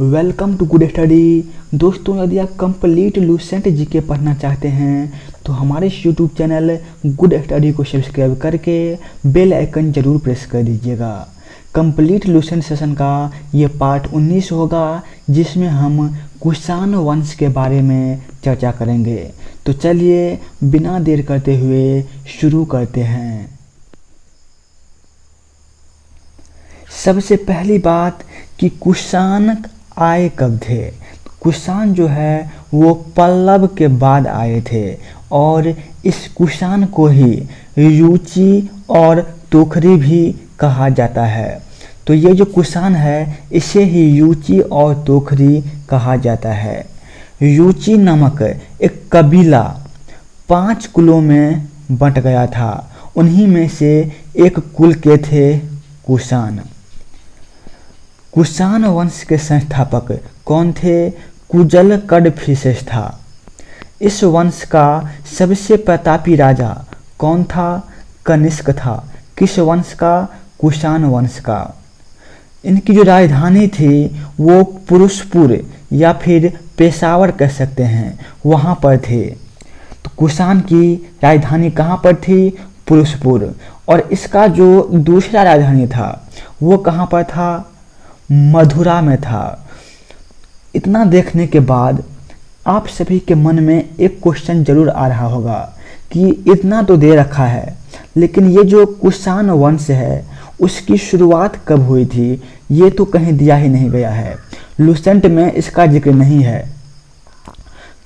Welcome to good study. दोस्तों, यदि आप कंप्लीट लूसेंट जीके पढ़ना चाहते हैं तो हमारे इस यूट्यूब चैनल गुड स्टडी को सब्सक्राइब करके बेल आइकन जरूर प्रेस कर दीजिएगा। कंप्लीट लूसेंट सेशन का ये पार्ट 19 होगा, जिसमें हम कुषाण वंश के बारे में चर्चा करेंगे। तो चलिए बिना देर करते हुए शुरू करते हैं। सबसे पहली बात कि कुषाण आए कब थे। कुषाण जो है वो पल्लव के बाद आए थे और इस कुषाण को ही युची और तोखरी भी कहा जाता है। तो ये जो कुषाण है इसे ही युची और तोखरी कहा जाता है। युची नामक एक कबीला 5 कुलों में बंट गया था। उन्हीं में से एक कुल के थे कुषाण। कुषाण वंश के संस्थापक कौन थे? कुजल कडफिसेस था। इस वंश का सबसे प्रतापी राजा कौन था? कनिष्क था। किस वंश का? कुषाण वंश का। इनकी जो राजधानी थी वो पुरुषपुर या फिर पेशावर कह सकते हैं, वहाँ पर थे। तो कुषाण की राजधानी कहाँ पर थी? पुरुषपुर। और इसका जो दूसरा राजधानी था वो कहाँ पर था? मथुरा में था। इतना देखने के बाद आप सभी के मन में एक क्वेश्चन जरूर आ रहा होगा कि इतना तो दे रखा है, लेकिन ये जो कुषाण वंश है उसकी शुरुआत कब हुई थी ये तो कहीं दिया ही नहीं गया है। लूसेंट में इसका जिक्र नहीं है।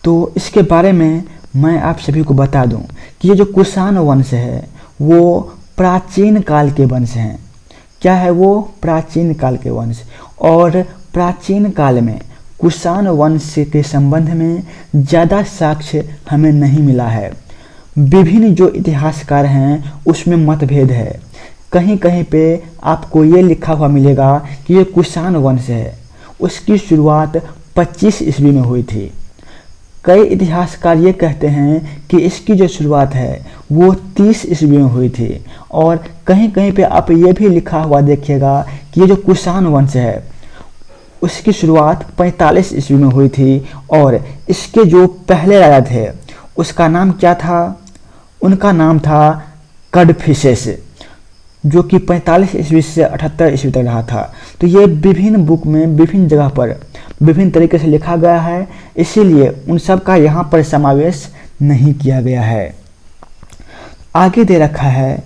तो इसके बारे में मैं आप सभी को बता दूं कि ये जो कुषाण वंश है वो प्राचीन काल के वंश हैं। क्या है वो? प्राचीन काल के वंश। और प्राचीन काल में कुषाण वंश के संबंध में ज़्यादा साक्ष्य हमें नहीं मिला है। विभिन्न जो इतिहासकार हैं उसमें मतभेद है। कहीं कहीं पे आपको ये लिखा हुआ मिलेगा कि ये कुषाण वंश है, उसकी शुरुआत 25 ईस्वी में हुई थी। कई इतिहासकार ये कहते हैं कि इसकी जो शुरुआत है वो 30 ईस्वी में हुई थी। और कहीं कहीं पे आप ये भी लिखा हुआ देखिएगा कि ये जो कुषाण वंश है उसकी शुरुआत 45 ईस्वी में हुई थी। और इसके जो पहले राजा थे उसका नाम क्या था? उनका नाम था कडफिसेस, जो कि 45 ईस्वी से 78 ईस्वी तक रहा था। तो ये विभिन्न बुक में विभिन्न जगह पर विभिन्न तरीके से लिखा गया है, इसीलिए उन सब का यहाँ पर समावेश नहीं किया गया है। आगे दे रखा है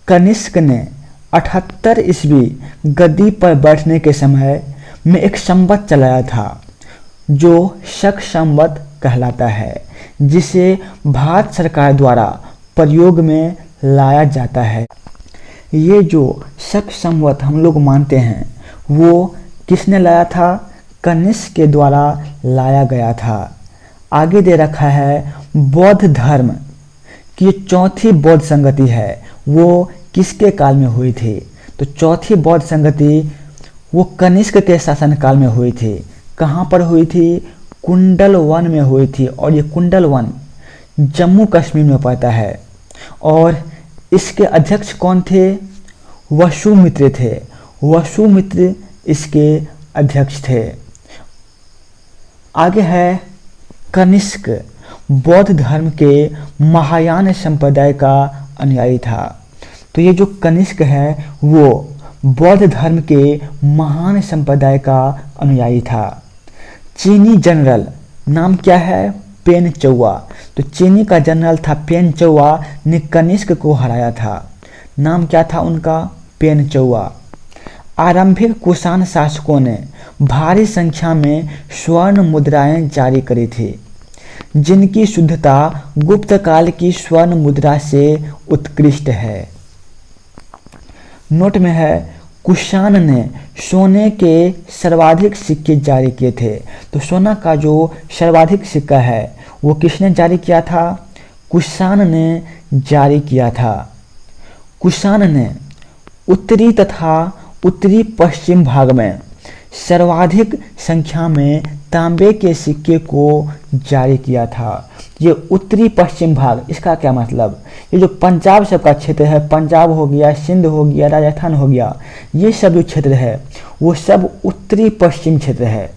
कनिष्क ने 78 ईस्वी गद्दी पर बैठने के समय में एक संवत चलाया था जो शक संवत कहलाता है, जिसे भारत सरकार द्वारा प्रयोग में लाया जाता है। ये जो शक संवत हम लोग मानते हैं वो किसने लाया था? कनिष्क के द्वारा लाया गया था। आगे दे रखा है बौद्ध धर्म की चौथी बौद्ध संगति है वो किसके काल में हुई थी? तो चौथी बौद्ध संगति वो कनिष्क के शासनकाल में हुई थी। कहाँ पर हुई थी? कुंडल वन में हुई थी। और ये कुंडल वन जम्मू कश्मीर में पड़ता है। और इसके अध्यक्ष कौन थे? वसुमित्र थे। वसुमित्र इसके अध्यक्ष थे। आगे है कनिष्क बौद्ध धर्म के महायान संप्रदाय का अनुयायी था। तो ये जो कनिष्क है वो बौद्ध धर्म के महान संप्रदाय का अनुयायी था। चीनी जनरल नाम क्या है? पेनचौआ। तो चीनी का जनरल था पेनचौआ ने कनिष्क को हराया था। नाम क्या था उनका? पेनचौआ। आरंभिक कुषाण शासकों ने भारी संख्या में स्वर्ण मुद्राएं जारी करी थी, जिनकी शुद्धता गुप्त काल की स्वर्ण मुद्रा से उत्कृष्ट है। नोट में है कुषाण ने सोने के सर्वाधिक सिक्के जारी किए थे। तो सोना का जो सर्वाधिक सिक्का है वो किसने जारी किया था? कुषाण ने जारी किया था। कुषाण ने उत्तरी तथा उत्तरी पश्चिम भाग में सर्वाधिक संख्या में तांबे के सिक्के को जारी किया था। ये उत्तरी पश्चिम भाग, इसका क्या मतलब? ये जो पंजाब सब का क्षेत्र है, पंजाब हो गया, सिंध हो गया, राजस्थान हो गया, ये सब जो क्षेत्र है वो सब उत्तरी पश्चिम क्षेत्र है।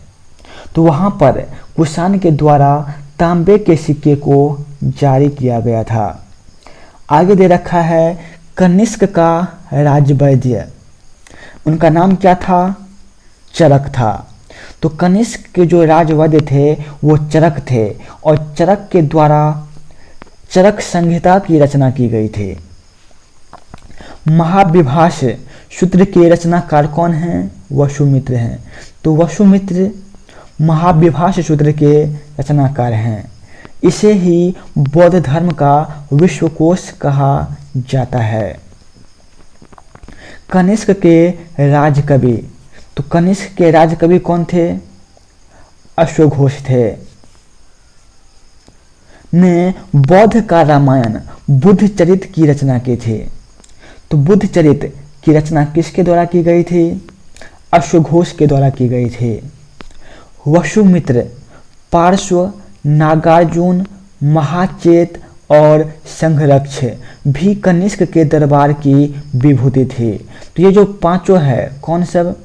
तो वहाँ पर कुषाण के द्वारा तांबे के सिक्के को जारी किया गया था। आगे दे रखा है कनिष्क का राजवैद्य, उनका नाम क्या था? चरक था। तो कनिष्क के जो राजवैद्य थे वो चरक थे और चरक के द्वारा चरक संहिता की रचना की गई थी। महाविभाष सूत्र के रचनाकार कौन हैं? वसुमित्र हैं। तो वसुमित्र महाविभाष सूत्र के रचनाकार हैं। इसे ही बौद्ध धर्म का विश्वकोश कहा जाता है। कनिष्क के राजकवि, तो कनिष्क के राजकवि कौन थे? अश्वघोष थे। ने बौद्ध का रामायण बुद्ध चरित की रचना की थी। तो बुद्ध चरित की रचना किसके द्वारा की गई थी? अश्वघोष के द्वारा की गई थी। वसुमित्र, पार्श्व, नागार्जुन, महाचेत और संघरक्ष भी कनिष्क के दरबार की विभूति थी। तो ये जो पांचों है कौन सब?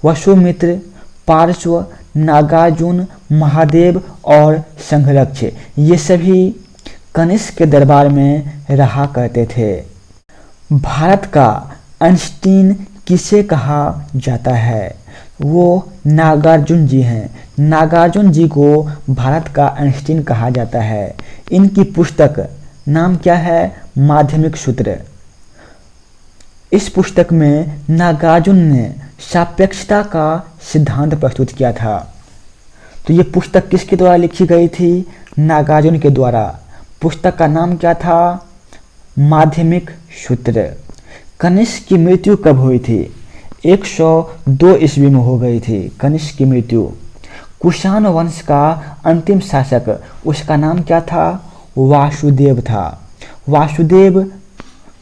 वसुमित्र, पार्श्व, नागार्जुन, महादेव और संघरक्ष, ये सभी कनिष्क के दरबार में रहा करते थे। भारत का आइंस्टीन किसे कहा जाता है? वो नागार्जुन जी हैं। नागार्जुन जी को भारत का आइंस्टीन कहा जाता है। इनकी पुस्तक नाम क्या है? माध्यमिक सूत्र। इस पुस्तक में नागार्जुन ने सापेक्षता का सिद्धांत प्रस्तुत किया था। तो ये पुस्तक किसके द्वारा लिखी गई थी? नागार्जुन के द्वारा। पुस्तक का नाम क्या था? माध्यमिक सूत्र। कनिष्क की मृत्यु कब हुई थी? 102 ईस्वी में हो गई थी कनिष्क की मृत्यु। कुषाण वंश का अंतिम शासक, उसका नाम क्या था? वासुदेव था। वासुदेव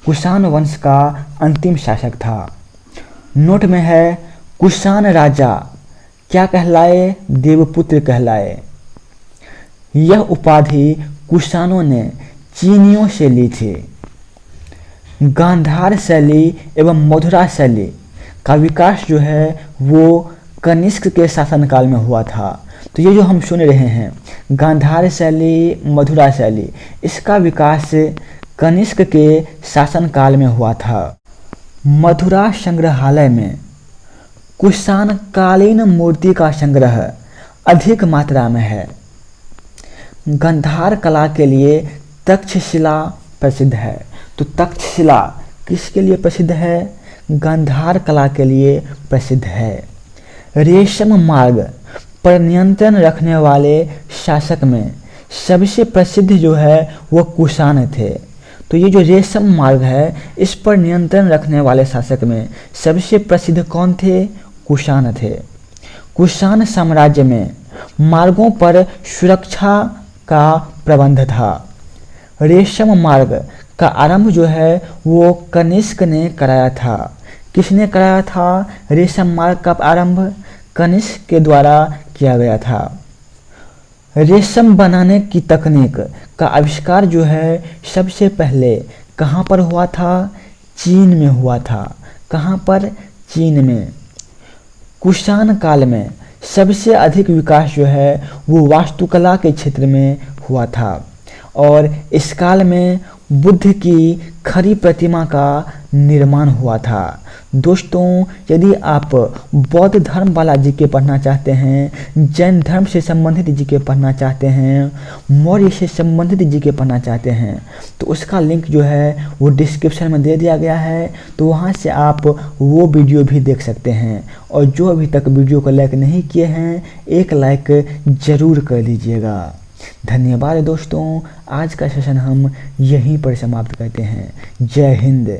कुषाण वंश का अंतिम शासक था। नोट में है कुषाण राजा क्या कहलाए? देवपुत्र कहलाए। यह उपाधि कुषाणों ने चीनियों से ली थी। गांधार शैली एवं मधुरा शैली का विकास जो है वो कनिष्क के शासनकाल में हुआ था। तो ये जो हम सुन रहे हैं गांधार शैली, मधुरा शैली, इसका विकास कनिष्क के शासनकाल में हुआ था। मथुरा संग्रहालय में कुषाण कालीन मूर्ति का संग्रह अधिक मात्रा में है। गांधार कला के लिए तक्षशिला प्रसिद्ध है। तो तक्षशिला किसके लिए प्रसिद्ध है? गांधार कला के लिए प्रसिद्ध है। रेशम मार्ग पर नियंत्रण रखने वाले शासक में सबसे प्रसिद्ध जो है वो कुषाण थे। तो ये जो रेशम मार्ग है इस पर नियंत्रण रखने वाले शासक में सबसे प्रसिद्ध कौन थे? कुषाण थे। कुषाण साम्राज्य में मार्गों पर सुरक्षा का प्रबंध था। रेशम मार्ग का आरंभ जो है वो कनिष्क ने कराया था। किसने कराया था? रेशम मार्ग का आरंभ कनिष्क के द्वारा किया गया था। रेशम बनाने की तकनीक का आविष्कार जो है सबसे पहले कहाँ पर हुआ था? चीन में हुआ था। कहाँ पर? चीन में। कुषाण काल में सबसे अधिक विकास जो है वो वास्तुकला के क्षेत्र में हुआ था और इस काल में बुद्ध की खड़ी प्रतिमा का निर्माण हुआ था। दोस्तों, यदि आप बौद्ध धर्म वाला जीके पढ़ना चाहते हैं, जैन धर्म से संबंधित जीके पढ़ना चाहते हैं, मौर्य से संबंधित जीके पढ़ना चाहते हैं तो उसका लिंक जो है वो डिस्क्रिप्शन में दे दिया गया है। तो वहाँ से आप वो वीडियो भी देख सकते हैं। और जो अभी तक वीडियो को लाइक नहीं किए हैं, एक लाइक ज़रूर कर लीजिएगा। धन्यवाद दोस्तों। आज का सेशन हम यहीं पर समाप्त करते हैं। जय हिंद।